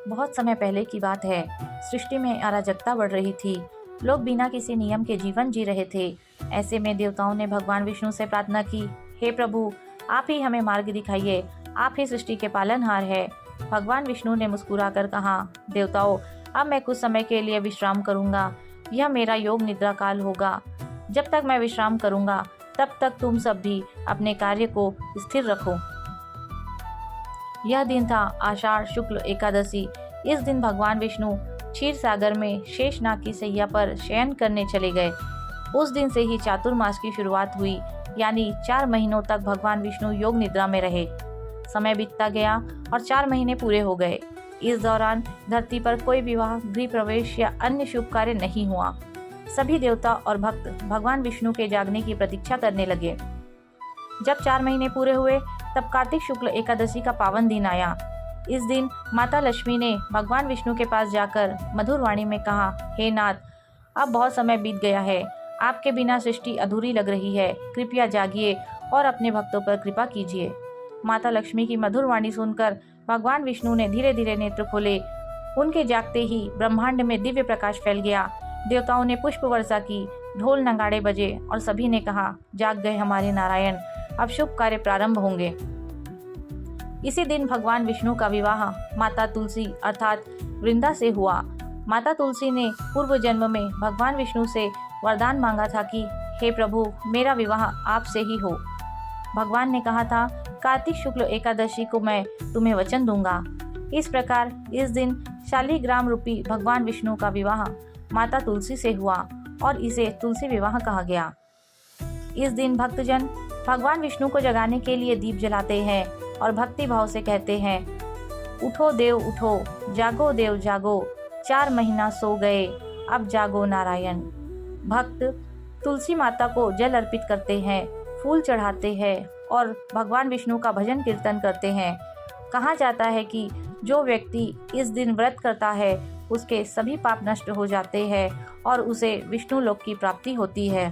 बहुत समय पहले की बात है। सृष्टि में अराजकता बढ़ रही थी। लोग बिना किसी नियम के जीवन जी रहे थे। ऐसे में देवताओं ने भगवान विष्णु से प्रार्थना की, हे प्रभु, आप ही हमें मार्ग दिखाइए, आप ही सृष्टि के पालनहार है। भगवान विष्णु ने मुस्कुराकर कहा, देवताओं, अब मैं कुछ समय के लिए विश्राम करूंगा। यह मेरा योग निद्रा काल होगा। जब तक मैं विश्राम करूंगा तब तक तुम सब भी अपने कार्य को स्थिर रखो। यह दिन था आषाढ़ शुक्ल एकादशी। इस दिन भगवान विष्णु क्षीर सागर में शेषनाग की सैया पर शयन करने चले गए। उस दिन से ही चातुर्मास की शुरुआत हुई, यानी 4 महीनों तक भगवान विष्णु योग निद्रा में रहे। समय बीतता गया और 4 महीने पूरे हो गए। इस दौरान धरती पर कोई विवाह, गृह प्रवेश या अन्य शुभ कार्य नहीं हुआ। सभी देवता और भक्त भगवान विष्णु के जागने की प्रतीक्षा करने लगे। जब 4 महीने पूरे हुए तब कार्तिक शुक्ल एकादशी का पावन दिन आया। इस दिन माता लक्ष्मी ने भगवान विष्णु के पास जाकर मधुर वाणी में कहा, हे नाथ, अब बहुत समय बीत गया है। आपके बिना सृष्टि अधूरी लग रही है। कृपया जागिए और अपने भक्तों पर कृपा कीजिए। माता लक्ष्मी की मधुर वाणी सुनकर भगवान विष्णु ने धीरे धीरे नेत्र खोले। उनके जागते ही ब्रह्मांड में दिव्य प्रकाश फैल गया। देवताओं ने पुष्प वर्षा की, ढोल नगाड़े बजे और सभी ने कहा, जाग गए हमारे नारायण, अब शुभ कार्य प्रारंभ होंगे। इसी दिन भगवान विष्णु का विवाह माता तुलसी अर्थात वृंदा से हुआ। माता तुलसी ने पूर्व जन्म में भगवान विष्णु से वरदान मांगा था कि हे प्रभु, मेरा विवाह आपसे ही हो। भगवान ने कहा था, कार्तिक शुक्ल एकादशी को मैं तुम्हें वचन दूंगा। इस प्रकार इस दिन शालिग्राम रूपी भगवान विष्णु का विवाह माता तुलसी से हुआ और इसे तुलसी विवाह कहा गया। इस दिन भक्तजन भगवान विष्णु को जगाने के लिए दीप जलाते हैं और भक्ति भाव से कहते हैं, उठो देव उठो, जागो देव जागो, 4 महीना सो गए, अब जागो नारायण। भक्त तुलसी माता को जल अर्पित करते हैं, फूल चढ़ाते हैं और भगवान विष्णु का भजन कीर्तन करते हैं। कहा जाता है कि जो व्यक्ति इस दिन व्रत करता है उसके सभी पाप नष्ट हो जाते हैं और उसे विष्णु लोक की प्राप्ति होती है।